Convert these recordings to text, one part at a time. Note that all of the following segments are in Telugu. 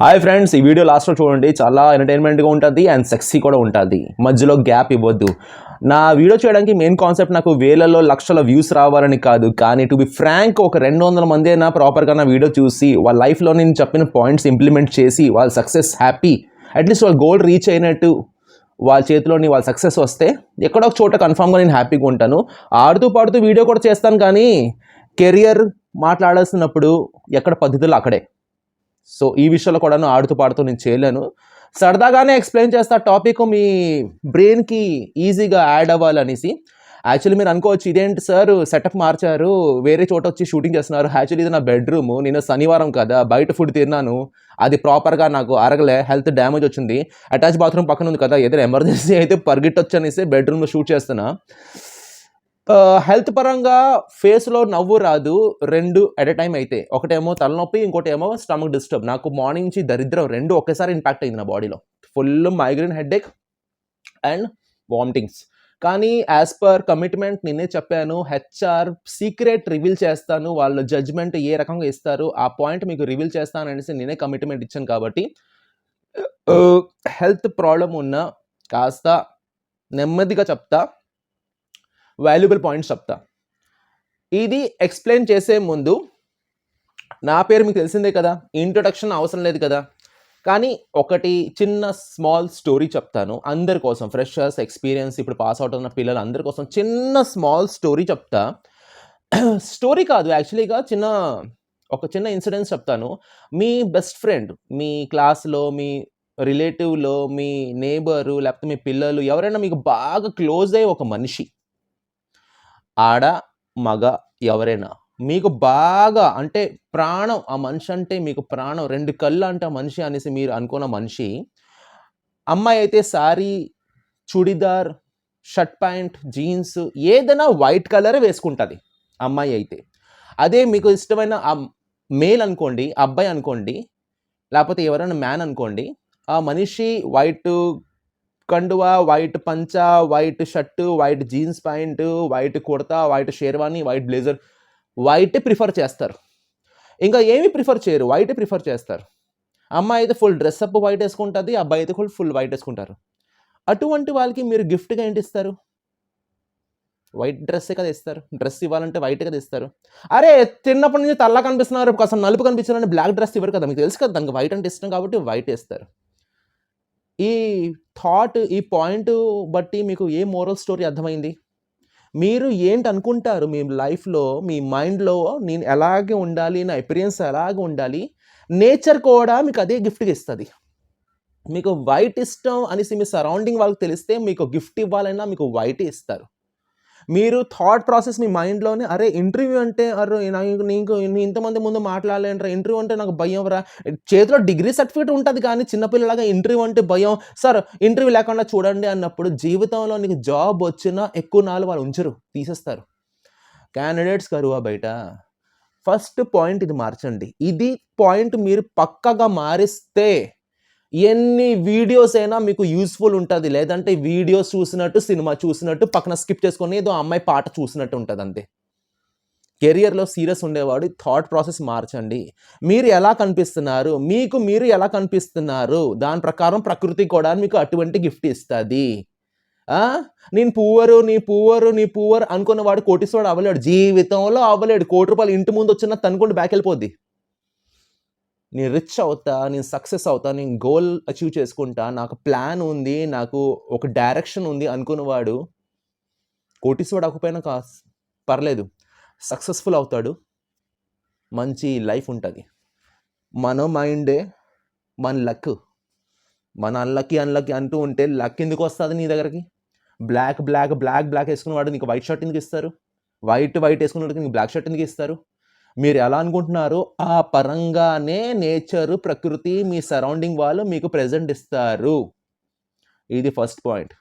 హాయ్ ఫ్రెండ్స్, ఈ వీడియో లాస్ట్లో చూడండి. చాలా ఎంటర్టైన్మెంట్గా ఉంటుంది అండ్ సెక్సీ కూడా ఉంటుంది. మధ్యలో గ్యాప్ ఇవ్వద్దు. నా వీడియో చేయడానికి మెయిన్ కాన్సెప్ట్ నాకు వేలలో లక్షల వ్యూస్ రావాలని కాదు, కానీ టు బి ఫ్రాంక్ ఒక 200 మంది అయినా ప్రాపర్గా నా వీడియో చూసి వాళ్ళ లైఫ్లో నేను చెప్పిన పాయింట్స్ ఇంప్లిమెంట్ చేసి వాళ్ళ సక్సెస్ హ్యాపీ, అట్లీస్ట్ వాళ్ళ గోల్ రీచ్ అయినట్టు వాళ్ళ చేతిలోని వాళ్ళ సక్సెస్ వస్తే ఎక్కడో ఒక చోట కన్ఫామ్గా నేను హ్యాపీగా ఉంటాను. ఆడుతూ పాడుతూ వీడియో కూడా చేస్తాను, కానీ కెరియర్ మాట్లాడాల్సినప్పుడు ఎక్కడ పద్ధతులు అక్కడే. సో ఈ విషయంలో కూడా ఆడుతూ పాడుతూ నేను చేయలేను. సరదాగానే ఎక్స్ప్లెయిన్ చేస్తా టాపిక్ మీ బ్రెయిన్కి ఈజీగా యాడ్ అవ్వాలనేసి. యాక్చువల్లీ మీరు అనుకోవచ్చు, ఇదేంటి సార్ సెటప్ మార్చారు, వేరే చోట వచ్చి షూటింగ్ చేస్తున్నారు. యాక్చువల్లీ ఇది నా బెడ్రూమ్. నేను శనివారం కదా బయట ఫుడ్ తిన్నాను, అది ప్రాపర్గా నాకు అరగలే, హెల్త్ డ్యామేజ్ వచ్చింది. అటాచ్ బాత్రూమ్ పక్కన ఉంది కదా, ఏదైనా ఎమర్జెన్సీ అయితే పరిగెట్టొచ్చు అనేసి బెడ్రూమ్లో షూట్ చేస్తున్నా. హెల్త్ పరంగా ఫేస్లో నవ్వు రాదు, 2 ఎట్ ఎ టైం అయితే. ఒకటేమో తలనొప్పి, ఇంకోటి ఏమో స్టమక్ డిస్టర్బ్. నాకు మార్నింగ్ నుంచి దరిద్రం 2 ఒకేసారి ఇంపాక్ట్ అయింది నా బాడీలో. Full migraine, headache and vomitings. కానీ యాజ్ పర్ కమిట్మెంట్ నేనే చెప్పాను, హెచ్ఆర్ సీక్రెట్ రివీల్ చేస్తాను, వాళ్ళ జడ్జ్మెంట్ ఏ రకంగా ఇస్తారు ఆ పాయింట్ మీకు రివీల్ చేస్తాను అనేసి నేనే కమిట్మెంట్ ఇచ్చాను. కాబట్టి హెల్త్ ప్రాబ్లం ఉన్నా కాస్త నెమ్మదిగా చెప్తా, వాల్యుబుల్ పాయింట్స్ చెప్తా. ఇది ఎక్స్ప్లెయిన్ చేసే ముందు నా పేరు మీకు తెలిసిందే కదా, ఇంట్రొడక్షన్ అవసరం లేదు కదా, కానీ ఒకటి చిన్న స్మాల్ స్టోరీ చెప్తాను అందరి కోసం. ఫ్రెషర్స్, ఎక్స్పీరియన్స్, ఇప్పుడు పాస్ అవుట్ ఉన్న పిల్లలు అందరి కోసం చిన్న స్మాల్ స్టోరీ చెప్తా. స్టోరీ కాదు, యాక్చువల్లీగా ఒక చిన్న ఇన్సిడెంట్స్ చెప్తాను. మీ బెస్ట్ ఫ్రెండ్, మీ క్లాస్లో, మీ రిలేటివ్లో, మీ నేబరు, లేకపోతే మీ పిల్లలు ఎవరైనా మీకు బాగా క్లోజ్ అయ్యే ఒక మనిషి, ఆడ మగ ఎవరైనా మీకు బాగా అంటే ప్రాణం, ఆ మనిషి అంటే మీకు ప్రాణం, 2 కళ్ళు అంటే ఆ మనిషి అనేసి మీరు అనుకున్న మనిషి, అమ్మాయి అయితే sorry, churidar, shirt pant, jeans ఏదైనా వైట్ కలర్ వేసుకుంటుంది అమ్మాయి అయితే. అదే మీకు ఇష్టమైన మేల్ అనుకోండి, అబ్బాయి అనుకోండి, లేకపోతే ఎవరైనా మ్యాన్ అనుకోండి, ఆ మనిషి వైట్ కండువా, వైట్ పంచా, white shirt, white jeans pant, white kurta, white sherwani, white blazer, white prefer చేస్తారు. ఇంకా ఏమి ప్రిఫర్ చేయరు, వైట్ ప్రిఫర్ చేస్తారు. అమ్మాయి అయితే ఫుల్ డ్రెస్అప్ వైట్ వేసుకుంటుంది, అబ్బాయి అయితే ఫుల్ వైట్ వేసుకుంటారు. అటువంటి వాళ్ళకి మీరు గిఫ్ట్గా ఏంటి ఇస్తారు? వైట్ డ్రెస్సే కదా ఇస్తారు. డ్రెస్ ఇవ్వాలంటే వైట్ కదా ఇస్తారు. అరే చిన్నప్పటి నుంచి తెల్ల కనిపిస్తున్నారు, కాస్త నలుపు కనిపిస్తున్నారని బ్లాక్ డ్రెస్ ఇవ్వరు కదా, మీకు తెలుసు కదా, దానికి వైట్ అంటే ఇష్టం కాబట్టి వైట్ వేస్తారు. ఈ థాట్, ఈ పాయింట్ బట్టి మీకు ఏ మోరల్ స్టోరీ అర్థమైంది? మీరు ఏంటి అనుకుంటారు మీ లైఫ్లో, మీ మైండ్లో నేను ఎలాగే ఉండాలి, నా ఎపీరియన్స్ ఎలాగే ఉండాలి, నేచర్ కూడా మీకు అదే గిఫ్ట్గా ఇస్తుంది. మీకు వైట్ ఇష్టం అనేసి మీ సరౌండింగ్ వాళ్ళకి తెలిస్తే మీకు గిఫ్ట్ ఇవ్వాలన్నా మీకు వైట్ ఇస్తారు. మీరు థాట్ ప్రాసెస్ మీ మైండ్లోనే, అరే ఇంటర్వ్యూ అంటే అరే నీకు ఇంతమంది ముందు మాట్లాడలేంట్రా, ఇంటర్వ్యూ అంటే నాకు భయం రా, చేతిలో డిగ్రీ సర్టిఫికేట్ ఉంటుంది కానీ చిన్నపిల్లలాగా ఇంటర్వ్యూ అంటే భయం సార్, ఇంటర్వ్యూ లేకుండా చూడండి అన్నప్పుడు జీవితంలో నీకు జాబ్ వచ్చినా ఎక్కువ నాళ్ళు వాళ్ళు ఉంచరు, తీసేస్తారు. క్యాండిడేట్స్ కరువా బయట. ఫస్ట్ పాయింట్ ఇది మార్చండి. ఇది పాయింట్ మీరు పక్కగా మారిస్తే ఎన్ని వీడియోస్ అయినా మీకు యూస్ఫుల్ ఉంటుంది. లేదంటే వీడియోస్ చూసినట్టు, సినిమా చూసినట్టు పక్కన స్కిప్ చేసుకొని ఏదో అమ్మాయి పాట చూసినట్టు ఉంటుంది అంతే. కెరియర్లో సీరియస్ ఉండేవాడు థాట్ ప్రాసెస్ మార్చండి. మీరు ఎలా కనిపిస్తున్నారు, మీకు మీరు ఎలా కనిపిస్తున్నారు, దాని ప్రకారం ప్రకృతి కూడా మీకు అటువంటి గిఫ్ట్ ఇస్తుంది. నేను నీ పువ్వరు అనుకున్నవాడు కోటీశ్వరుడు అవ్వలేడు, జీవితంలో అవ్వలేడు. ₹1,00,00,000 ఇంటి ముందు వచ్చిన తనుకోండి బ్యాక్ వెళ్ళిపోద్ది. నేను రిచ్ అవుతా, నేను సక్సెస్ అవుతా, నేను గోల్ అచీవ్ చేసుకుంటా, నాకు ప్లాన్ ఉంది, నాకు ఒక డైరెక్షన్ ఉంది అనుకున్నవాడు కోటీశ్వరుడు అవ్వకపోయినా పర్లేదు, సక్సెస్ఫుల్ అవుతాడు, మంచి లైఫ్ ఉంటుంది. మన మైండే మన లక్. మన అన్లక్కీ అంటూ ఉంటే లక్ ఎందుకు వస్తుంది నీ దగ్గరికి? బ్లాక్ వేసుకున్నవాడు నీకు వైట్ షర్ట్ ఎందుకు ఇస్తారు? వైట్ వేసుకున్నవాడికి నీకు బ్లాక్ షర్ట్ ఎందుకు ఇస్తారు? మీరు ఎలా అనుకుంటున్నారో ఆ పరంగానే నేచరు, ప్రకృతి, మీ సరౌండింగ్ వాళ్ళు మీకు ప్రెజెంట్ ఇస్తారు. ఇది ఫస్ట్ పాయింట్.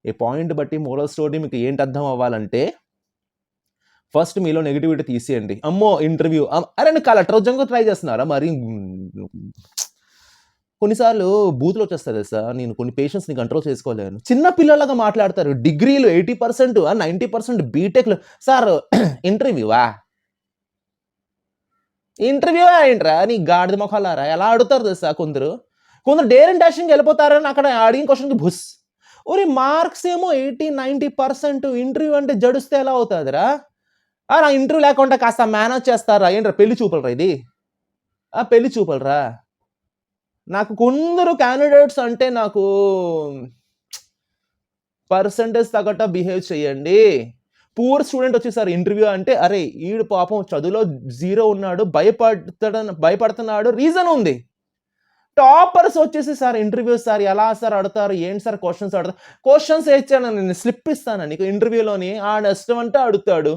ఈ పాయింట్ బట్టి మోరల్ స్టోరీ మీకు ఏంటి అర్థం అవ్వాలంటే, ఫస్ట్ మీలో నెగిటివిటీ తీసేయండి. అమ్మో ఇంటర్వ్యూ, అరే నేను కలెక్టర్ ఉద్యోగం ట్రై చేస్తున్నారా? మరి కొన్నిసార్లు బూతులు వచ్చేస్తుంది సార్, నేను కొన్ని పేషెంట్స్ని కంట్రోల్ చేసుకోలేను. చిన్న పిల్లలాగా మాట్లాడతారు. డిగ్రీలు 80%, 90% బీటెక్లు. సార్ ఇంటర్వ్యూవా? ఇంటర్వ్యూ ఏంట్రా నీ గాడిద మొఖాలారా? ఎలా అడుగుతారు తెలుసా కొందరు డేర్ అండ్ డాషింగ్ వెళ్ళిపోతారని అక్కడ అడిగిన క్వశ్చన్కి బుస్. ఒరే మార్క్స్ ఏమో 80-90%, ఇంటర్వ్యూ అంటే జడుస్తే ఎలా అవుతుందిరా? నా ఇంటర్వ్యూ లేకుండా కాస్త మేనేజ్ చేస్తారా ఏంట్రా? పెళ్లి చూపలరా ఇది? పెళ్లి చూపలరా? నాకు కొందరు క్యాండిడేట్స్ అంటే నాకు పర్సంటేజ్ తగ్గట్ట బిహేవ్ చేయండి. పూర్ స్టూడెంట్ వచ్చేసారు ఇంటర్వ్యూ అంటే, అరే ఈడు పాపం చదువులో 0 ఉన్నాడు, భయపడుతున్నాడు, రీజన్ ఉంది. టాపర్స్ వచ్చేసి సార్ ఇంటర్వ్యూ సార్ ఎలా సార్ అడుగుతారు, ఏంటి సార్ క్వశ్చన్స్ అడుగుతారు, క్వశ్చన్స్ ఇచ్చాను నేను, స్లిప్ ఇస్తాను నీకు ఇంటర్వ్యూలోని, ఇష్టం అంటే అడుగుతాడు,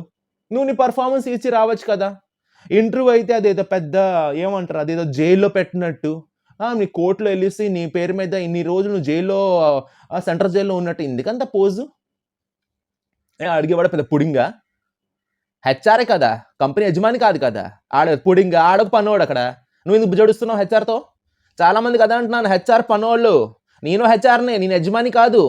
నువ్వు నీ పర్ఫార్మెన్స్ ఇచ్చి రావచ్చు కదా. ఇంటర్వ్యూ అయితే అదేదో పెద్ద ఏమంటారు, అదేదో జైల్లో పెట్టినట్టు, నీ కోర్టులో వెళ్ళేసి నీ పేరు మీద ఇన్ని రోజులు నువ్వు జైల్లో సెంట్రల్ జైల్లో ఉన్నట్టు, ఎందుకంత పోజు అడిగేవాడు పెద్ద పుడింగా? హెచ్ఆర్ఏ కదా, కంపెనీ యజమాని కాదు కదా, పుడింగా ఆడకు పన్నోడు అక్కడ. నువ్వు ఎందుకు జడుస్తున్నావు హెచ్ఆర్తో? చాలా మంది కదా అంటున్నాను, హెచ్ఆర్ పనోళ్ళు. నేను హెచ్ఆర్నే, నేను యజమాని కాదు.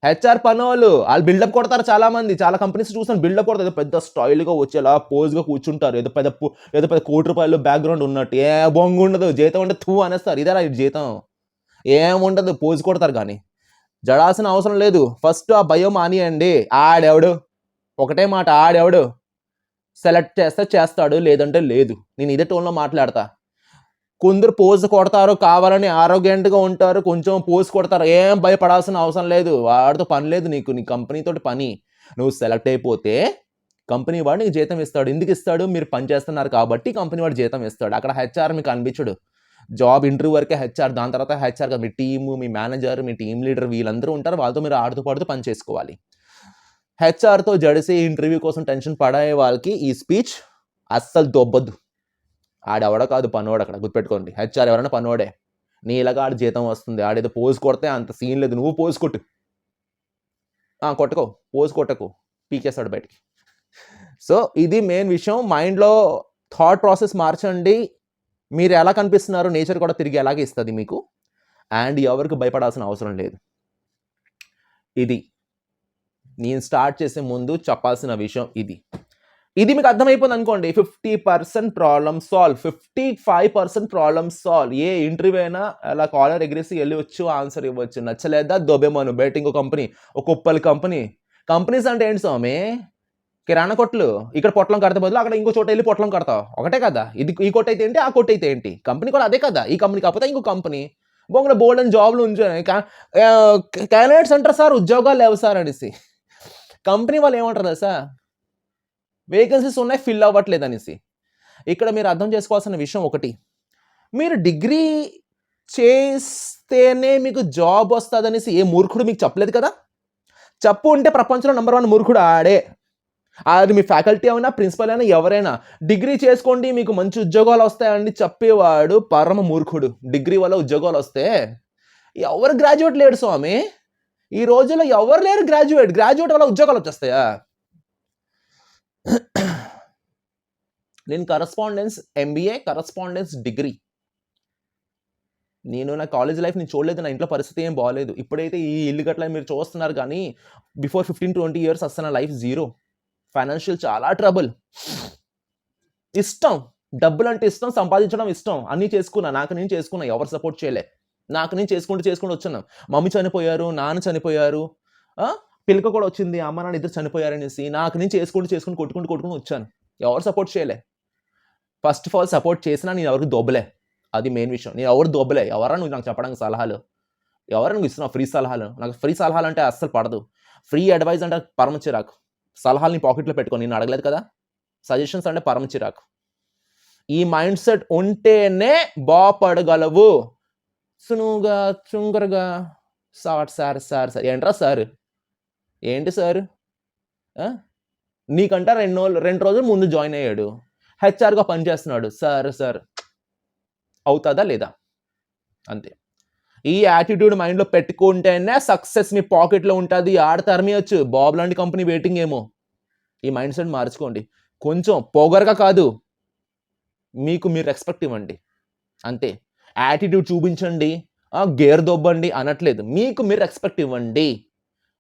హెచ్ఆర్ పనోళ్ళు వాళ్ళు బిల్డప్ కొడతారు. చాలా మంది, చాలా కంపెనీస్ చూసాను బిల్డప్ కొడతారు, ఏదో పెద్ద స్టైల్గా వచ్చేలా పోజ్గా కూర్చుంటారు, ఏదో పెద్ద ₹1,00,00,000 బ్యాక్గ్రౌండ్ ఉన్నట్టు. ఏ బొంగు ఉండదు, జీతం ఉంటే తూ అనేస్తారు, ఇదేరా జీతం ఏముండదు, పోజ్ కొడతారు. కానీ జడాల్సిన అవసరం లేదు. ఫస్ట్ ఆ భయం మానియండి. ఆడెవడు, ఒకటే మాట, ఆడెవడు సెలెక్ట్ చేస్తే చేస్తాడు, లేదంటే లేదు. నేను ఇదే టోన్లో మాట్లాడతా. కొందరు పోజ్ కొడతారు, కావాలని ఆరోగ్యంగా ఉంటారు, కొంచెం పోజ్ కొడతారు, ఏం భయపడాల్సిన అవసరం లేదు. వాడితో పని లేదు నీకు, నీ కంపెనీతో పని. నువ్వు సెలెక్ట్ అయిపోతే కంపెనీ వాడు నీకు జీతం ఇస్తాడు. ఎందుకు ఇస్తాడు? మీరు పని చేస్తున్నారు కాబట్టి కంపెనీ వాడు జీతం ఇస్తాడు. అక్కడ హెచ్ఆర్ మీకు అనిపించడు. జాబ్ ఇంటర్వ్యూ వరకే హెచ్ఆర్, దాని తర్వాత హెచ్ఆర్ కదా, మీ టీము, మీ మేనేజర్, మీ టీమ్ లీడర్ వీళ్ళందరూ ఉంటారు, వాళ్ళతో మీరు ఆడుతూ పాడుతూ పని చేసుకోవాలి. హెచ్ఆర్తో జడిసి ఇంటర్వ్యూ కోసం టెన్షన్ పడే వాళ్ళకి ఈ స్పీచ్ అస్సలు దొబ్బద్దు. ఆడెవడో కాదు పనోడు, అక్కడ గుర్తుపెట్టుకోండి. హెచ్ఆర్ ఎవరైనా పనోడే. నీ ఇలాగా ఆడు జీతం వస్తుంది, ఆడేదో పోజ్ కొడితే అంత సీన్ లేదు, నువ్వు పోజ్ కొట్టు. కొట్టుకో, పోజ్ కొట్టకు, పీకేస్తాడు బయటికి. సో ఇది మెయిన్ విషయం. మైండ్లో థాట్ ప్రాసెస్ మార్చండి. మీరు ఎలా కనిపిస్తున్నారు, నేచర్ కూడా తిరిగి ఎలాగే ఇస్తుంది మీకు. అండ్ ఎవరికి భయపడాల్సిన అవసరం లేదు. ఇది నేను స్టార్ట్ చేసే ముందు చెప్పాల్సిన విషయం. ఇది మీకు అర్థమైపోయింది అనుకోండి, 50% ప్రాబ్లమ్ సాల్వ్, 55% ప్రాబ్లమ్ సాల్వ్. ఏ ఇంటర్వ్యూ అయినా అలా కాలర్ ఎగిరేసి వెళ్ళి వచ్చు, ఆన్సర్ ఇవ్వచ్చు. నచ్చలేదా దొబ్బేమను, బయట ఇంకో కంపెనీ, ఒక ఉప్పల్ కంపెనీ. కంపెనీస్ అంటే ఏంటి స్వామి? కిరాణా కొట్లు. ఇక్కడ పొట్లం కడతా బదులు అక్కడ ఇంకో చోట వెళ్ళి పొట్లం కడతావు, ఒకటే కదా. ఇది ఈ కొట్టు అయితే ఏంటి, ఆ కొట్టు అయితే ఏంటి, కంపెనీ కూడా అదే కదా. ఈ కంపెనీ కాకపోతే ఇంకో కంపెనీ. బొంగులో బోల్డ్ అని జాబ్లు ఉంచాను. క్యాండిడేట్స్ అంటారు సార్ ఉద్యోగాలు లేవు సార్ అనేసి. కంపెనీ వాళ్ళు ఏమంటారు తెలుసా, వేకెన్సీస్ ఉన్నాయి, ఫిల్ అవ్వట్లేదు అనేసి. ఇక్కడ మీరు అర్థం చేసుకోవాల్సిన విషయం ఒకటి, మీరు డిగ్రీ చేస్తేనే మీకు జాబ్ వస్తుంది అనేసి ఏ మూర్ఖుడు మీకు చెప్పలేదు కదా. చెప్పు ఉంటే ప్రపంచంలో నెంబర్ 1 మూర్ఖుడు ఆడే. అది మీ ఫ్యాకల్టీ అయినా, ప్రిన్సిపల్ అయినా, ఎవరైనా. డిగ్రీ చేసుకోండి మీకు మంచి ఉద్యోగాలు వస్తాయని చెప్పేవాడు పరమ మూర్ఖుడు. డిగ్రీ వల్ల ఉద్యోగాలు వస్తే ఎవరు గ్రాడ్యుయేట్ లేడు స్వామి. ఈ రోజుల్లో ఎవరు లేరు గ్రాడ్యుయేట్ వల్ల ఉద్యోగాలు వచ్చేస్తాయా? నేను కరస్పాండెన్స్ MBA, కరస్పాండెన్స్ డిగ్రీ. నేను నా కాలేజ్ లైఫ్ నేను చూడలేదు, నా ఇంట్లో పరిస్థితి ఏం బాగలేదు. ఇప్పుడైతే ఈ ఇల్లు గట్ల మీరు చూస్తున్నారు, కానీ బిఫోర్ 15-20 years అసలు నా లైఫ్ జీరో. ఫైనాన్షియల్ చాలా ట్రబుల్. ఇష్టం, డబ్బులు అంటే ఇష్టం, సంపాదించడం ఇష్టం, అన్నీ చేసుకున్నా, నాకు నేను చేసుకున్నా, ఎవరు సపోర్ట్ చేయలే. నాకు నేను చేసుకుంటూ వచ్చాను. మమ్మీ చనిపోయారు, నాన్న చనిపోయారు, పిల్లక కూడా వచ్చింది, అమ్మ నాన్న ఇద్దరు చనిపోయారనేసి నాకు నేను చేసుకుంటూ కొట్టుకుంటూ వచ్చాను. ఎవరు సపోర్ట్ చేయలే. ఫస్ట్ ఆఫ్ ఆల్ సపోర్ట్ చేసినా నేను ఎవరికి దొబ్బలే. అది మెయిన్ విషయం. నేను ఎవరు దొబ్బలే. ఎవరా నువ్వు నాకు చెప్పడానికి సలహాలు, ఎవరా నువ్వు ఇస్తున్నావు ఫ్రీ సలహాలు? నాకు ఫ్రీ సలహాలు అంటే అస్సలు పడదు. ఫ్రీ అడ్వైజ్ అంటే పరమ చిరాకు. సలహాలు నీ పాకెట్లో పెట్టుకో, నేను అడగలేదు కదా. సజెషన్స్ అంటే పరమ చిరాకు. ఈ మైండ్ సెట్ ఉంటేనే బాపడగలవు. సునువుగా చుంగరగా సార్ ఏంట్రా సార్, ఏంటి సార్? నీకంట 2 రోజులు ముందు జాయిన్ అయ్యాడు, హెచ్ఆర్గా పనిచేస్తున్నాడు. సార్ అవుతుందా లేదా? అంతే. ఈ యాటిట్యూడ్ మైండ్లో పెట్టుకుంటేనే సక్సెస్ మీ పాకెట్లో ఉంటుంది. తరమియచ్చు. బాబ్ లాంటి కంపెనీ వెయిటింగ్ ఏమో. ఈ మైండ్ సెట్ మార్చుకోండి. కొంచెం పొగరగా కాదు, మీకు మీరు రెస్పెక్ట్ ఇవ్వండి అంతే. యాటిట్యూడ్ చూపించండి, గేర్ దొబ్బండి అనట్లేదు. మీకు మీరు రెస్పెక్ట్ ఇవ్వండి.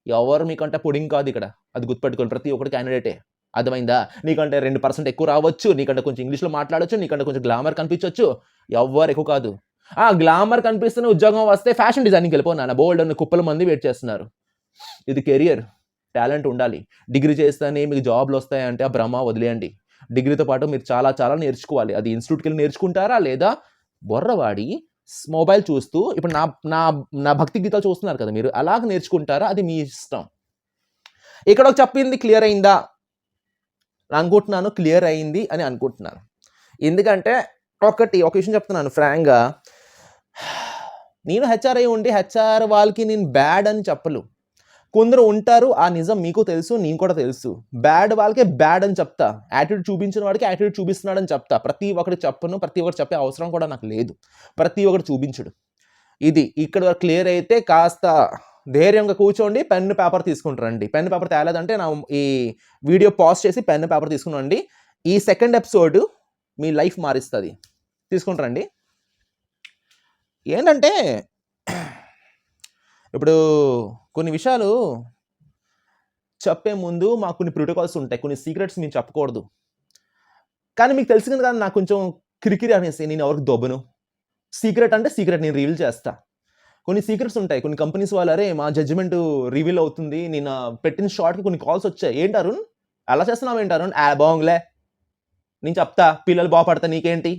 ఎవరు మీకంటే పుడింగ్ కాదు ఇక్కడ, అది గుర్తుపెట్టుకోండి. ప్రతి ఒక్కటి క్యాండిడేటే. అర్థమైందా? నీకంటే 2% ఎక్కువ రావచ్చు, నీకంటే కొంచెం ఇంగ్లీష్లో మాట్లాడొచ్చు, నీకంటే కొంచెం గ్లామర్ కనిపించవచ్చు, ఎవ్వరు ఎక్కువ కాదు. గ్లామర్ కనిపిస్తూనే ఉద్యోగం వస్తే ఫ్యాషన్ డిజైనింగ్కి వెళ్ళిపోయినా బోల్డ్ అని కుప్పల మంది వెయిట్ చేస్తున్నారు. ఇది కెరియర్, టాలెంట్ ఉండాలి. డిగ్రీ చేస్తేనే మీకు జాబ్లు వస్తాయంటే ఆ భ్రమ వదిలేయండి. డిగ్రీతో పాటు మీరు చాలా చాలా నేర్చుకోవాలి. అది ఇన్స్టిట్యూట్కి వెళ్ళి నేర్చుకుంటారా, లేదా బొర్రవాడి మొబైల్ చూస్తూ ఇప్పుడు నా నా నా భక్తి గీతాలు చూస్తున్నారు కదా మీరు, అలాగ నేర్చుకుంటారా, అది మీ ఇష్టం. ఇక్కడ చెప్పింది క్లియర్ అయిందా అనుకుంటున్నాను, క్లియర్ అయింది అని అనుకుంటున్నాను. ఎందుకంటే ఒక విషయం చెప్తున్నాను ఫ్రాంక్గా, నేను హెచ్ఆర్ అయి ఉండి హెచ్ఆర్ వాళ్ళకి నేను బ్యాడ్ అని చెప్పలు. కొందరు ఉంటారు, ఆ నిజం మీకు తెలుసు, నేను కూడా తెలుసు. బ్యాడ్ వాళ్ళకే బ్యాడ్ అని చెప్తా, యాటిట్యూడ్ చూపించిన వాడికి యాటిట్యూడ్ చూపిస్తున్నాడని చెప్తా. ప్రతి ఒక్కటి చెప్పను, ప్రతి ఒక్కటి చెప్పే అవసరం కూడా నాకు లేదు. ప్రతి ఒక్కటి చూపించడు. ఇది ఇక్కడ వరకు క్లియర్ అయితే కాస్త ధైర్యంగా కూర్చోండి, పెన్ పేపర్ తీసుకుంటారండి. పెన్ పేపర్ తేలేదంటే నా ఈ వీడియో పాజ్ చేసి పెన్ పేపర్ తీసుకునండి. ఈ సెకండ్ ఎపిసోడ్ మీ లైఫ్ మారుస్తుంది. తీసుకుంటారండి. ఏంటంటే ఇప్పుడు కొన్ని విషయాలు చెప్పే ముందు మాకు కొన్ని ప్రోటోకాల్స్ ఉంటాయి, కొన్ని సీక్రెట్స్ మేము చెప్పకూడదు. కానీ మీకు తెలిసింది కదా, నాకు కొంచెం కిరికిరి అనేసి నేను ఎవరికి దొబ్బను. సీక్రెట్ అంటే సీక్రెట్, నేను రివీల్ చేస్తా. కొన్ని సీక్రెట్స్ ఉంటాయి. కొన్ని కంపెనీస్ వాళ్ళు, అరే మా జడ్జిమెంట్ రివీల్ అవుతుంది, నేను పెట్టిన షార్ట్కి కొన్ని కాల్స్ వచ్చాయి, ఏంటి అరుణ్ అలా చేస్తున్నావు, ఏంటి అరుణ్ బాగుంగ్లే, నేను చెప్తా, పిల్లలు బాగుపడతా, నీకేంటి,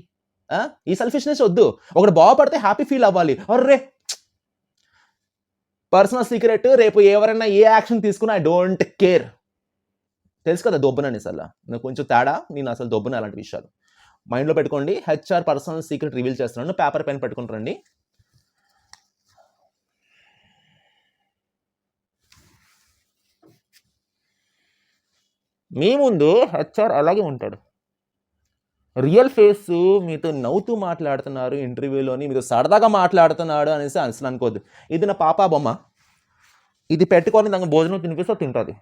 ఈ సెల్ఫిష్నెస్ వద్దు. ఒకటి బాగుపడితే హ్యాపీ ఫీల్ అవ్వాలి. అర్రే పర్సనల్ సీక్రెట్, రేపు ఎవరైనా ఏ యాక్షన్ తీసుకున్నా ఐ డోంట్ కేర్. తెలుసు కదా దొబ్బనని అసలు నాకు కొంచెం తేడా, నేను అసలు దొబ్బన అలాంటి విషయాలు మైండ్లో పెట్టుకోండి. హెచ్ఆర్ పర్సనల్ సీక్రెట్ రివీల్ చేస్తున్నాను, పేపర్ పెన్ పెట్టుకుంటారండి. మీ ముందు హెచ్ఆర్ అలాగే ఉంటాడు, రియల్ ఫేస్ మీతో నవ్వుతూ మాట్లాడుతున్నారు, ఇంటర్వ్యూలోని మీతో సరదాగా మాట్లాడుతున్నాడు అనేసి అసలు అనుకోద్దు. ఇది నా పాప బొమ్మ, ఇది పెట్టుకొని దానికి భోజనం తినిపిస్తే తింటుంది.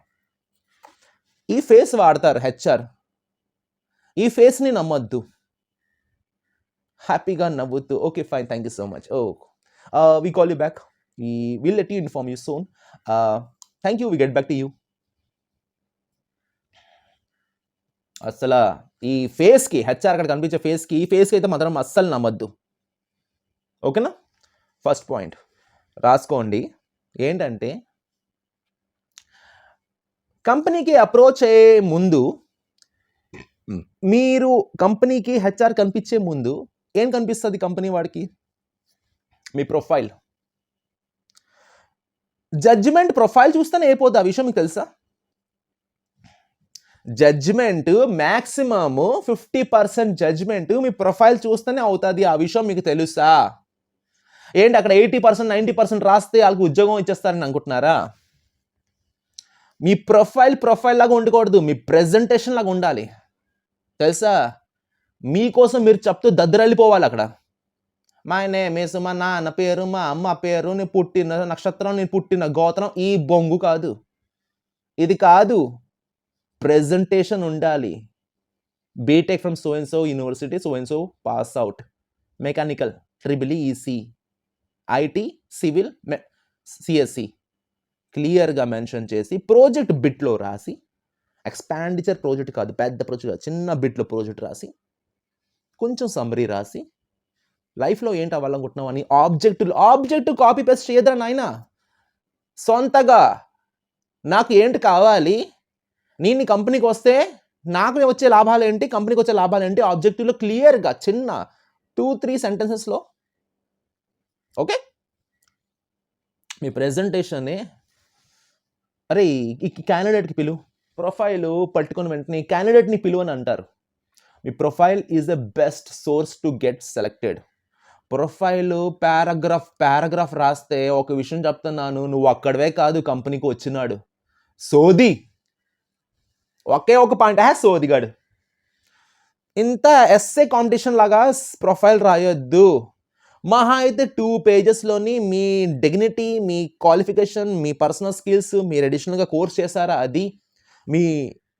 ఈ ఫేస్ వాడతారు హెచ్ఆర్, ఈ ఫేస్ని నమ్మొద్దు. హ్యాపీగా నవ్వుతూ okay fine, thank you so much, we call you back, will let you inform you soon, thank you, we get back to you. అసలు ఈ ఫేస్కి, హెచ్ఆర్ అక్కడ కనిపించే ఫేస్కి, ఈ ఫేస్కి అయితే మాత్రం అస్సలు నమ్మద్దు. ఓకేనా? ఫస్ట్ పాయింట్ రాసుకోండి. ఏంటంటే కంపెనీకి అప్రోచ్ అయ్యే ముందు, మీరు కంపెనీకి హెచ్ఆర్ కనిపించే ముందు ఏం కనిపిస్తుంది కంపెనీ వాడికి? మీ ప్రొఫైల్. జడ్జిమెంట్ ప్రొఫైల్ చూస్తేనే అయిపోద్ది, ఆ విషయం మీకు తెలుసా? జడ్జిమెంట్ మ్యాక్సిమమ్ 50% జడ్జిమెంట్ మీ ప్రొఫైల్ చూస్తేనే అవుతుంది, ఆ విషయం మీకు తెలుసా? ఏంటి అక్కడ 80% 90% రాస్తే వాళ్ళకి ఉద్యోగం ఇచ్చేస్తారని అనుకుంటున్నారా? మీ ప్రొఫైల్ లాగా ఉండకూడదు, మీ ప్రెజెంటేషన్ లాగా ఉండాలి, తెలుసా? మీకోసం మీరు చెప్తూ దద్దరల్లిపోవాలి అక్కడ. మా నేమ్ ఈస్, మా నాన్న పేరు, మా అమ్మ పేరు, నేను పుట్టిన నక్షత్రం, నేను పుట్టిన గోత్రం, ఈ బొంగు కాదు, ఇది కాదు. ప్రెజెంటేషన్ ఉండాలి. BTech from so and so university, so and so pass out, mechanical, EEC, IT, civil, CSC క్లియర్గా మెన్షన్ చేసి, ప్రాజెక్ట్ బిట్లో రాసి, ఎక్స్పాండిచర్ ప్రాజెక్ట్ కాదు, పెద్ద ప్రాజెక్ట్ కాదు, చిన్న బిట్లో ప్రాజెక్ట్ రాసి, కొంచెం సమ్మరీ రాసి, లైఫ్లో ఏంటి అవ్వాలనుకుంటున్నావు అని ఆబ్జెక్టివ్ కాపీ పేస్ట్ చేయదురా నాయన. సొంతగా నాకు ఏంటి కావాలి, నేను కంపెనీకి వస్తే నాకు వచ్చే లాభాలు ఏంటి, కంపెనీకి వచ్చే లాభాలు ఏంటి, ఆబ్జెక్టివ్లో క్లియర్గా చిన్న 2-3 సెంటెన్సెస్లో. ఓకే? మీ ప్రెజెంటేషన్ని, అరే ఈ క్యాండిడేట్కి పిలువు, ప్రొఫైల్ పట్టుకుని వెంటనే క్యాండిడేట్ని పిలువు అని అంటారు. మీ profile is the best source to get selected. Profile paragraph రాస్తే, ఒక విషయం చెప్తున్నాను, నువ్వు అక్కడవే కాదు కంపెనీకి వచ్చినాడు సోది, ఒకే ఒక పాయింట్, సోదిగాడు. ఇంత ఎస్ఏ కాంపిటీషన్ లాగా ప్రొఫైల్ రాయొద్దు. మహా అయితే 2 పేజెస్లోని మీ డిగ్నిటీ, మీ క్వాలిఫికేషన్, మీ పర్సనల్ స్కిల్స్, మీరు అడిషనల్గా కోర్స్ చేశారా అది, మీ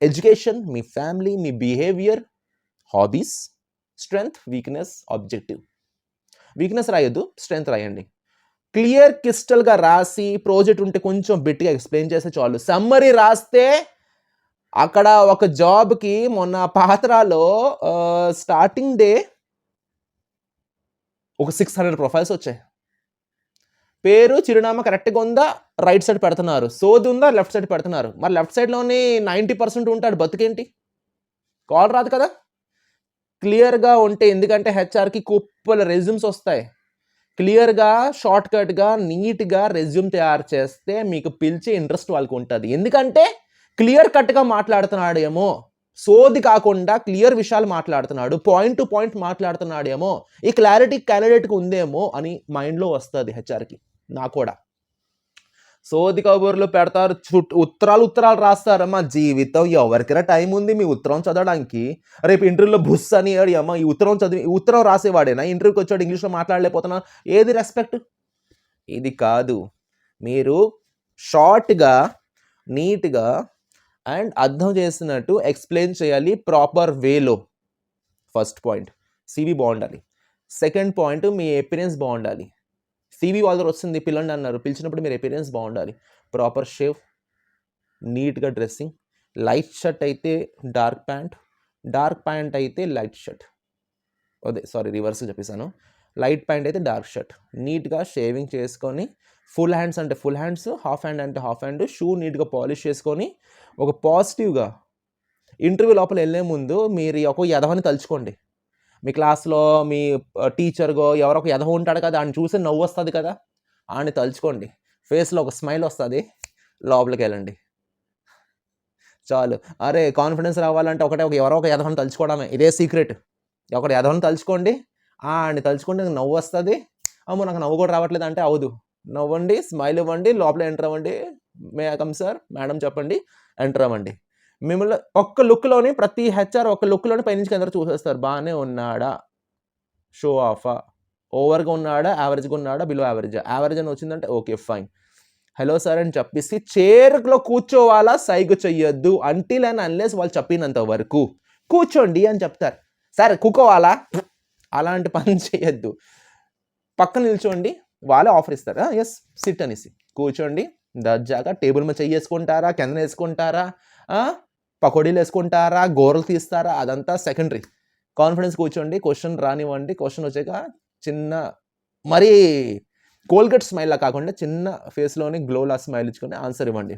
ఎడ్యుకేషన్, మీ ఫ్యామిలీ, మీ behaviour, hobbies, strength, weakness, objective. Weakness రాయొద్దు, స్ట్రెంగ్త్ రాయండి. క్లియర్ క్రిస్టల్గా రాసి, ప్రాజెక్ట్ ఉంటే కొంచెం బిట్గా ఎక్స్ప్లెయిన్ చేస్తే చాలు. సమ్మరీ రాస్తే అక్కడ ఒక జాబ్కి మొన్న పాత్రలో స్టార్టింగ్ డే ఒక 600 ప్రొఫైల్స్ వచ్చాయి. పేరు చిరునామా కరెక్ట్గా ఉందా, రైట్ సైడ్ పెడుతున్నారు. సోది ఉందా, లెఫ్ట్ సైడ్ పెడుతున్నారు. మరి లెఫ్ట్ సైడ్లోని 90% ఉంటాడు, బతుకేంటి? కాల్ రాదు కదా. క్లియర్గా ఉంటే, ఎందుకంటే హెచ్ఆర్కి కుప్పల రెజ్యూమ్స్ వస్తాయి. క్లియర్గా షార్ట్ కట్గా నీట్గా రెజ్యూమ్ తయారు చేస్తే మీకు పిలిచే ఇంట్రెస్ట్ వాళ్ళకి ఉంటుంది. ఎందుకంటే క్లియర్ కట్గా మాట్లాడుతున్నాడేమో, సోది కాకుండా క్లియర్ విషయాలు మాట్లాడుతున్నాడు, పాయింట్ టు పాయింట్ మాట్లాడుతున్నాడేమో, ఈ క్లారిటీ క్యాండిడేట్కి ఉందేమో అని మైండ్లో వస్తుంది హెచ్ఆర్కి. నా కూడా సోది కబుర్లు పెడతారు, ఉత్తరాలు రాస్తారు. మా జీవితం ఎవరికైనా టైం ఉంది మీ ఉత్తరం చదవడానికి? రేపు ఇంటర్వ్యూలో బుస్ అని అమ్మ ఈ ఉత్తరం చదివి ఉత్తరం రాసేవాడేనా ఇంటర్వ్యూకి వచ్చాడు ఇంగ్లీష్లో మాట్లాడలేకపోతున్నా? ఏది రెస్పెక్ట్? ఇది కాదు. మీరు షార్ట్గా నీట్గా అండ్ అర్థం చేసినట్టు ఎక్స్ప్లెయిన్ చేయాలి ప్రాపర్ వేలో. ఫస్ట్ పాయింట్ సివి బాగుండాలి. సెకండ్ పాయింట్ మీ ఎపీరియన్స్ బాగుండాలి. సివి వాళ్ళ దగ్గర వస్తుంది పిల్లండి అన్నారు, పిలిచినప్పుడు మీరు ఎపీరియన్స్ బాగుండాలి. ప్రాపర్ షేవ్, నీట్గా డ్రెస్సింగ్, లైట్ షర్ట్ అయితే డార్క్ ప్యాంట్ అయితే లైట్ షర్ట్, అదే సారీ రివర్స్ చెప్పేశాను. లైట్ ప్యాంట్ అయితే డార్క్ షర్ట్, నీట్గా షేవింగ్ చేసుకొని, ఫుల్ హ్యాండ్స్ అంటే ఫుల్ హ్యాండ్స్, హాఫ్ హ్యాండ్ అంటే హాఫ్ హ్యాండ్, షూ నీట్గా పాలిష్ చేసుకొని, ఒక పాజిటివ్గా ఇంటర్వ్యూ లోపల వెళ్ళే ముందు మీరు ఒక యదవని తలుచుకోండి. మీ క్లాస్లో మీ టీచర్గో ఎవరో ఒక ఎదవ ఉంటాడు కదా, ఆయన చూసి నవ్వు వస్తుంది కదా, ఆయన తలుచుకోండి. ఫేస్లో ఒక స్మైల్ వస్తుంది, లోపలికి వెళ్ళండి చాలు. అరే కాన్ఫిడెన్స్ రావాలంటే ఎవరో ఒక ఎదవని తలుచుకోవడమే, ఇదే సీక్రెట్. ఒకటి ఎదవని తలుచుకోండి, ఆయన తలుచుకోండి, నవ్వు వస్తుంది. అమ్మో నాకు నవ్వు కూడా రావట్లేదు అంటే అవదు, నవ్వండి, స్మైల్ ఇవ్వండి, లోపల ఎంటర్ అవ్వండి. మే కమ్ సార్, మేడం చెప్పండి, ఎంటర్ అవ్వండి. మిమ్మల్ని ఒక్క లుక్లోని ప్రతి హెచ్ఆర్ ఒక్క లుక్లోని పైనుంచి కింద చూసేస్తారు. బాగానే ఉన్నాడా, షో ఆఫా, ఓవర్గా ఉన్నాడా, యావరేజ్గా ఉన్నాడా, బిలో యావరేజ్. యావరేజ్ అని వచ్చిందంటే ఓకే ఫైన్, హలో సార్ అని చెప్పేసి చైర్లో కూర్చోవాలా, సైగు చెయ్యొద్దు. అంటిల్ అండ్ అన్లెస్ వాళ్ళు చెప్పినంత వరకు కూర్చోండి అని చెప్తారు. సరే కూకోవాలా, అలాంటి పని చేయొద్దు. పక్కన నిల్చోండి, వాళ్ళే ఆఫర్ ఇస్తారా, ఎస్ సిట్ అనేసి కూర్చోండి. దర్జాగా టేబుల్ మీద చెయ్యి వేసుకుంటారా, కింద వేసుకుంటారా, పకోడీలు వేసుకుంటారా, గోరలు తీస్తారా, అదంతా సెకండరీ. కాన్ఫిడెన్స్ కూర్చోండి, క్వశ్చన్ రానివ్వండి. క్వశ్చన్ వచ్చాక చిన్న మరీ కోల్గేట్ స్మైల్లా కాకుండా చిన్న ఫేస్లోని గ్లోలా స్మైల్ ఇచ్చుకొని ఆన్సర్ ఇవ్వండి.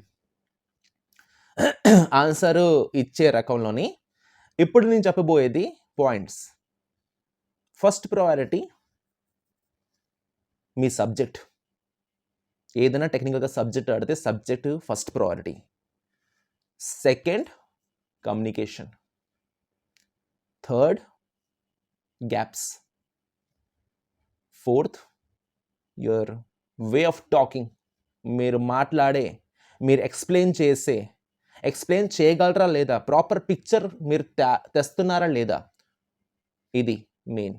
ఆన్సరు ఇచ్చే రకంలోని ఇప్పుడు నేను చెప్పబోయేది పాయింట్స్. ఫస్ట్ ప్రయారిటీ మీ సబ్జెక్ట్. ఏదైనా టెక్నికల్గా సబ్జెక్ట్ ఆడితే subject first priority. Second communication. Third gaps. Fourth your way of talking. మీరు మాట్లాడే, మీరు ఎక్స్ప్లెయిన్ చేయగలరా లేదా, ప్రాపర్ పిక్చర్ మీరు తెస్తున్నారా లేదా, ఇది మెయిన్.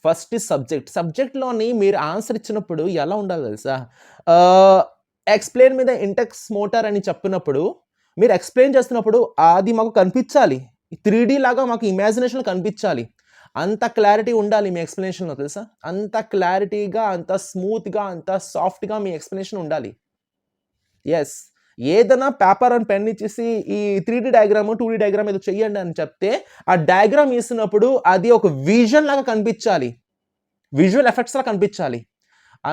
First subject. సబ్జెక్ట్లోని మీరు ఆన్సర్ ఇచ్చినప్పుడు ఎలా ఉండాలి తెలుసా, ఎక్స్ప్లెయిన్ మీద ఇంటెక్స్ మోటార్ అని చెప్పినప్పుడు మీరు ఎక్స్ప్లెయిన్ చేస్తున్నప్పుడు అది మాకు కనిపించాలి, 3D లాగా మాకు ఇమాజినేషన్ కనిపించాలి. అంత క్లారిటీ ఉండాలి మీ ఎక్స్ప్లెనేషన్లో తెలుసా. అంత క్లారిటీగా, అంత స్మూత్గా, అంత సాఫ్ట్గా మీ ఎక్స్ప్లెనేషన్ ఉండాలి. ఎస్, ఏదైనా పేపర్ అండ్ పెన్ ఇచ్చేసి ఈ 3D డయాగ్రామ్ 2D డయాగ్రామ్ ఏదో చెయ్యండి అని చెప్తే ఆ డయాగ్రామ్ ఇస్తున్నప్పుడు అది ఒక విజన్ లాగా కనిపించాలి, విజువల్ ఎఫెక్ట్స్ లాగా కనిపించాలి.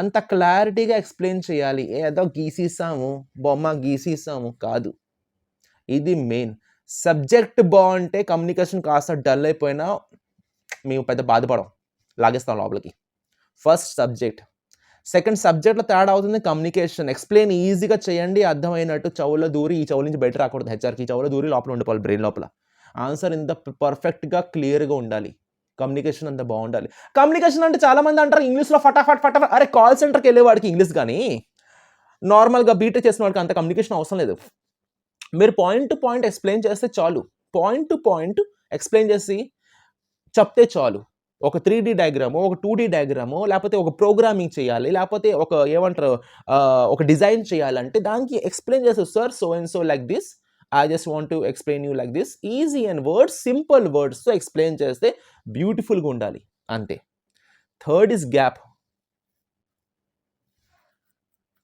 అంత క్లారిటీగా ఎక్స్ప్లెయిన్ చేయాలి. ఏదో గీసిస్తాము, బొమ్మ గీసిస్తాము కాదు, ఇది మెయిన్. సబ్జెక్ట్ బాగుంటే కమ్యూనికేషన్ కాస్త డల్ అయిపోయినా మేము పెద్ద బాధపడం, లాగేస్తాం లోపలికి. First subject. సెకండ్ సబ్జెక్ట్లో తేడా అవుతుంది కమ్యూనికేషన్. ఎక్స్ప్లెయిన్ ఈజీగా చేయండి, అర్థమైనట్టు. చెవులో దూరి ఈ చెవుల నుంచి బయట రాకూడదు, హెచ్ఆర్కి చెవులో దూరి లోపల ఉండిపోవాలి, బ్రెయిన్ లోపల. ఆన్సర్ ఇంత పర్ఫెక్ట్గా క్లియర్గా ఉండాలి. కమ్యూనికేషన్ అంత బాగుండాలి. కమ్యూనికేషన్ అంటే చాలామంది అంటారు ఇంగ్లీష్లో ఫటాఫట్. అరే కాల్ సెంటర్కి వెళ్ళేవాడికి ఇంగ్లీష్ కానీ నార్మల్గా బీటెక్ చేసిన వాడికి అంత కమ్యూనికేషన్ అవసరం లేదు. మీరు పాయింట్ టు పాయింట్ ఎక్స్ప్లెయిన్ చేస్తే చాలు, పాయింట్ టు పాయింట్ ఎక్స్ప్లెయిన్ చేసి చెప్తే చాలు. ఒక 3D డయాగ్రాము, ఒక 2D డయాగ్రాము, లేకపోతే ఒక ప్రోగ్రామింగ్ చేయాలి, లేకపోతే ఒక డిజైన్ చేయాలంటే దానికి ఎక్స్ప్లెయిన్ చేస్తారు. Sir so and so like this, I just want to explain you like this, easy and words, simple వర్డ్స్తో ఎక్స్ప్లెయిన్ చేస్తే బ్యూటిఫుల్గా ఉండాలి, అంతే. Third is gap.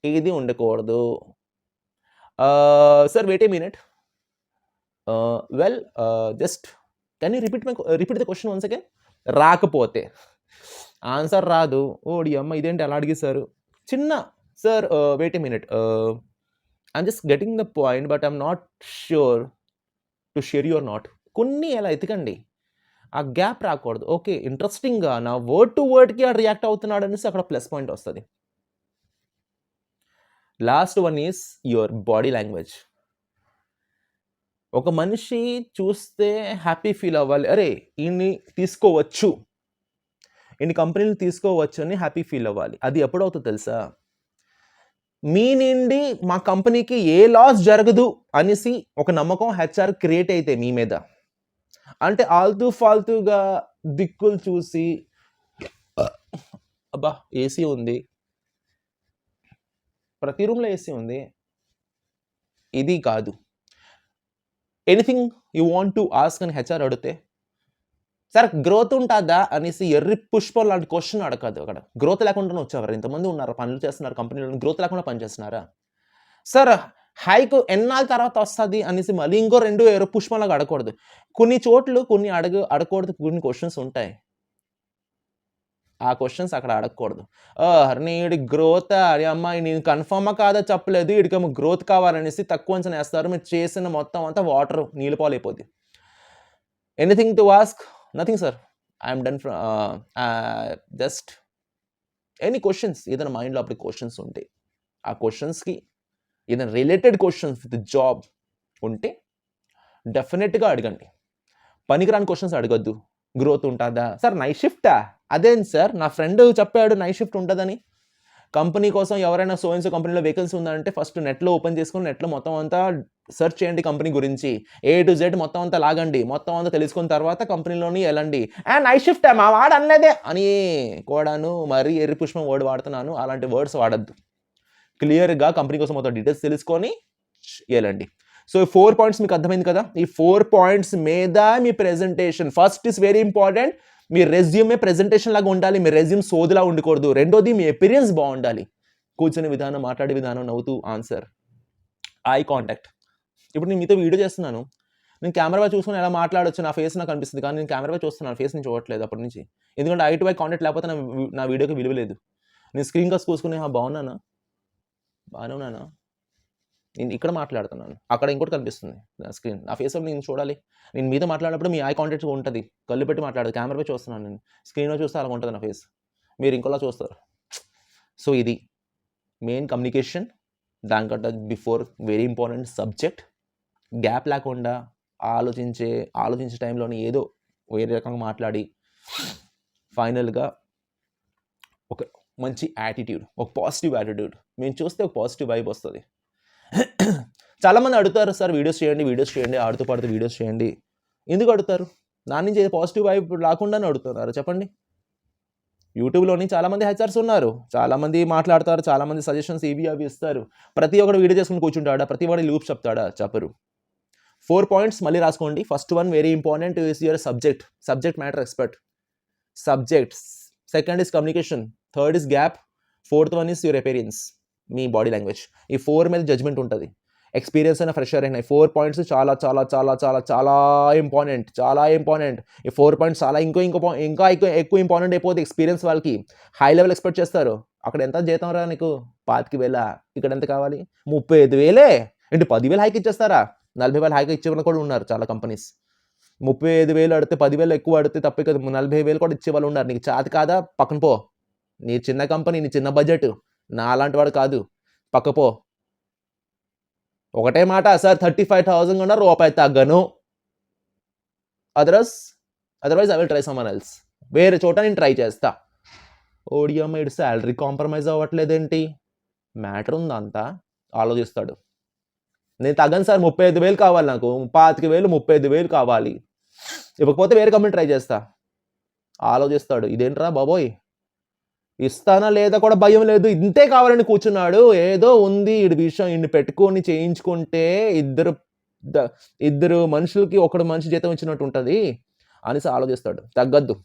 ఏది ఉండకూడదు. Sir wait a minute, well just can you repeat the question once again. రాకపోతే ఆన్సర్ రాదు, ఓడి అమ్మ ఇదేంటి అలా అడిగేశారు చిన్న sir, wait a minute, I'm just getting the point but I'm not sure to share your not. కొన్ని ఎలా ఎతకండి, ఆ గ్యాప్ రాకూడదు. ఓకే ఇంట్రెస్టింగ్గా నా వర్డ్ టు వర్డ్కి ఆ రియాక్ట్ అవుతున్నాడు అనేసి అక్కడ ప్లస్ పాయింట్ వస్తుంది. Last one is your body language. ఒక మనిషి చూస్తే హ్యాపీ ఫీల్ అవ్వాలి, అరే ఈయన్ని తీసుకోవచ్చు, ఇన్ని కంపెనీలు తీసుకోవచ్చు అని హ్యాపీ ఫీల్ అవ్వాలి. అది ఎప్పుడవుతుందో తెలుసా, మీ నుండి మా కంపెనీకి ఏ లాస్ జరగదు అనేసి ఒక నమ్మకం హెచ్ఆర్ క్రియేట్ అయితే మీ మీద. అంటే ఆల్తూ ఫాల్తూగా దిక్కులు చూసి అబ్బా ఏసీ ఉంది, ప్రతి రూమ్లో ఏసీ ఉంది, ఇది కాదు. Anything you want to ask అని హెచ్ఆర్ అడిగితే, సార్ గ్రోత్ ఉంటుందా అనేసి ఎర్రి పుష్పం లాంటి క్వశ్చన్ అడగదు. అక్కడ గ్రోత్ లేకుండానే వచ్చేవారు, ఇంతమంది ఉన్నారు పనులు చేస్తున్నారు కంపెనీలో, గ్రోత్ లేకుండా పనిచేస్తున్నారా? సార్ హైక్ ఎన్నాళ్ళ తర్వాత వస్తుంది అనేసి మళ్ళీ ఇంకో 2 ఎర్ర పుష్పంలాగా అడగకూడదు. కొన్ని చోట్లు కొన్ని అడగకూడదు, కొన్ని క్వశ్చన్స్ ఉంటాయి, ఆ క్వశ్చన్స్ అక్కడ అడగకూడదు. నీడి గ్రోత్ అరే అమ్మాయి నేను కన్ఫర్మా కాదా చెప్పలేదు, వీడికేమో గ్రోత్ కావాలనేసి తక్కువ అంచనా వేస్తారు. మీరు చేసిన మొత్తం అంతా వాటర్ నీళ్ళు పాలైపోద్ది. Anything to ask? Nothing sir, I'm done. Just any questions, ఏదైనా మైండ్లో అప్పుడు క్వశ్చన్స్ ఉంటే ఆ క్వశ్చన్స్కి ఏదైనా రిలేటెడ్ క్వశ్చన్స్ విత్ జాబ్ ఉంటే డెఫినెట్గా అడగండి. పనికిరాని క్వశ్చన్స్ అడగద్దు. గ్రోత్ ఉంటుందా సార్, నైట్ షిఫ్టా, అదేంటి సార్ నా ఫ్రెండ్ చెప్పాడు నైట్ షిఫ్ట్ ఉంటుందని. కంపెనీ కోసం ఎవరైనా సోయన్స్ కంపెనీలో వేకెన్సీ ఉందంటే ఫస్ట్ నెట్లో ఓపెన్ చేసుకుని నెట్లో మొత్తం అంతా సెర్చ్ చేయండి, కంపెనీ గురించి A to Z మొత్తం అంతా లాగండి, మొత్తం అంతా తెలుసుకున్న తర్వాత కంపెనీలోని వెళ్ళండి. నైట్ షిఫ్ట్ మా వాడు అన్నదే అని కూడాను మరీ ఎర్రి పుష్పం వర్డ్ వాడుతున్నాను, అలాంటి వర్డ్స్ వాడద్దు. క్లియర్గా కంపెనీ కోసం మొత్తం డీటెయిల్స్ తెలుసుకొని వెళ్ళండి. సో 4 పాయింట్స్ మీకు అర్థమైంది కదా. ఈ 4 పాయింట్స్ మీద మీ presentation, first is very important, మీ రెజ్యూమే ప్రెజెంటేషన్ లాగా ఉండాలి, మీ రెజ్యూమ్ సోదిలా ఉండకూడదు. రెండోది మీ అపిరియన్స్ బాగుండాలి, కూర్చునే విధానం, మాట్లాడే విధానం, నవ్వుతూ ఆన్సర్, ఐ కాంటాక్ట్. ఇప్పుడు నేను మీతో వీడియో చేస్తున్నాను, నేను కెమెరా చూసుకుని ఎలా మాట్లాడొచ్చు, నా ఫేస్ నాకు కనిపిస్తుంది, కానీ నేను కెమెరా చూస్తున్నాను, ఫేస్ నేను చూడట్లేదు అప్పటి నుంచి. ఎందుకంటే ఐ టు ఐ కాంటాక్ట్ లేకపోతే నా వీడియోకి విలువ లేదు. నేను స్క్రీన్ కాస్ కూసుకుని బాగున్నానా, బాగానే ఉన్నానా, నేను ఇక్కడ మాట్లాడుతున్నాను, అక్కడ ఇంకోటి కనిపిస్తుంది నా స్క్రీన్, నా ఫేస్ నేను చూడాలి. నేను మీతో మాట్లాడినప్పుడు మీ ఐ కాంటాక్ట్ ఉంటుంది, కళ్ళు పెట్టి మాట్లాడదు, కెమెరా చూస్తున్నాను నేను, స్క్రీన్లో చూస్తే అలా ఉంటుంది నా ఫేస్, మీరు ఇంకోలా చూస్తారు. సో ఇది మెయిన్ కమ్యూనికేషన్. దానికంటే before very important subject. Gap లేకుండా ఆలోచించే టైంలోనే ఏదో వేరే రకంగా మాట్లాడి ఫైనల్గా ఒక మంచి యాటిట్యూడ్, ఒక పాజిటివ్ యాటిట్యూడ్ మేము చూస్తే ఒక పాజిటివ్ వైబ్ వస్తుంది. చాలామంది అడుగుతారు సార్ వీడియోస్ చేయండి, ఆడుతూ పాడుతూ వీడియోస్ చేయండి. ఎందుకు అడుగుతారు? నా నుంచి పాజిటివ్ వైబ్ రాకుండానే అడుగుతున్నారు చెప్పండి. యూట్యూబ్లోని చాలామంది హెచ్ఆర్స్ ఉన్నారు, చాలామంది మాట్లాడతారు, చాలామంది సజెషన్స్ ఇవి అవి ఇస్తారు. ప్రతి ఒక్కరు వీడియో చేసుకుని కూర్చుంటాడా, ప్రతి వాడి లూప్ చెప్తాడా? చెప్పరు. 4 పాయింట్స్ మళ్ళీ రాసుకోండి. First one very important is your subject matter expert, subjects. Second is communication, third is gap, fourth one is your appearance, me body language. ఈ 4 మీద జడ్జ్మెంట్ ఉంటుంది. ఎక్స్పీరియన్స్ అయినా ఫ్రెషర్ అయినా 4 పాయింట్స్ చాలా చాలా చాలా చాలా చాలా ఇంపార్టెంట్. ఈ 4 పాయింట్స్ చాలా ఇంకా ఎక్కువ ఇంపార్టెంట్ అయిపోతే ఎక్స్పీరియన్స్ వాళ్ళకి హై లెవెల్ ఎక్స్పెక్ట్ చేస్తారు. అక్కడ ఎంత జీతం రా నీకు, 25,000, ఇక్కడ ఎంత కావాలి, 35,000 ఏంటి, 10,000 హైక్ ఇచ్చేస్తారా? 40,000 హైక్ ఇచ్చేవాళ్ళు కూడా ఉన్నారు చాలా కంపెనీస్. 35,000 అడితే 10,000 ఎక్కువ అడితే తప్పే కదా, 40,000 కూడా ఇచ్చేవాళ్ళు ఉన్నారు. నీకు చాతి కాదా, పక్కన పో, నీ చిన్న కంపెనీ, నీ చిన్న బడ్జెట్, నా అలాంటి వాడు కాదు, పక్కపో. ఒకటే మాట సార్, 35,000 కన్నా రూపాయి తగ్గను, otherwise I will try someone else, వేరే చోట నేను ట్రై చేస్తా. ఓడియమ్మ ఇటు శాలరీ కాంప్రమైజ్ అవ్వట్లేదేంటి, మ్యాటర్ ఉందా అంతా ఆలోచిస్తాడు. నేను తగ్గను సార్, 35,000 కావాలి నాకు, 25,000 35,000 కావాలి, ఇవ్వకపోతే వేరే కంపెనీ ట్రై చేస్తా, ఆలోచిస్తాడు. ఇదేంట్రా బాబోయ్, ఇస్తానా లేదా కూడా భయం లేదు, ఇంతే కావాలని కూర్చున్నాడు, ఏదో ఉంది ఈ విషయం, ఇన్ని పెట్టుకొని చేయించుకుంటే ఇద్దరు మనుషులకి ఒకడు మనిషి జీతం ఇచ్చినట్టు ఉంటుంది అనేసి ఆలోచిస్తాడు. తగ్గద్దు,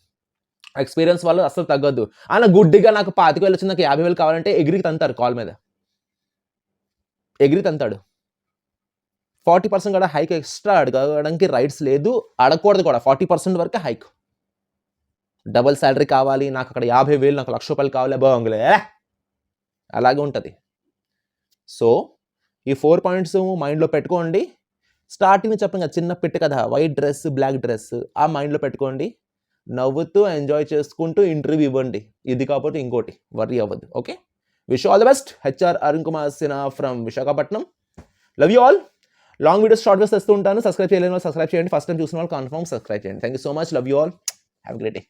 ఎక్స్పీరియన్స్ వాళ్ళు అసలు తగ్గద్దు. అలా గుడ్డిగా నాకు 25,000 వచ్చింది, నాకు 50,000 కావాలంటే ఎగిరికి తంతారు, కాల్ మీద ఎగిరి తంతాడు. 40% కూడా హైక్ ఎక్స్ట్రా అడగడానికి రైట్స్ లేదు, అడగకూడదు కూడా. 40% వరకే హైక్. డబుల్ శాలరీ కావాలి, నాకు అక్కడ 50,000, నాకు ₹1,00,000 కావాలి, బాగుంగులే, అలాగే ఉంటుంది. సో ఈ 4 పాయింట్స్ మైండ్లో పెట్టుకోండి. స్టార్టింగ్ చెప్పండి కదా, చిన్న పిట్ట కదా, వైట్ డ్రెస్ బ్లాక్ డ్రెస్, ఆ మైండ్లో పెట్టుకోండి. నవ్వుతూ ఎంజాయ్ చేసుకుంటూ ఇంటర్వ్యూ ఇవ్వండి. ఇది కాకపోతే ఇంకోటి, వర్రీ అవ్వద్దు. Okay, wish all the best. HR Arun Kumar Sinha from Visakhapatnam. Love you all. Long videos short videos తెస్తూ ఉంటాను. సబ్స్క్రైబ్ చేయలేని వాళ్ళు సబ్స్క్రైబ్ చేయండి. ఫస్ట్ టైం చూసిన వాళ్ళు కన్ఫర్మ్ సబ్స్క్రైబ్ చేయండి. Thank you so much. Love you all. Have great day.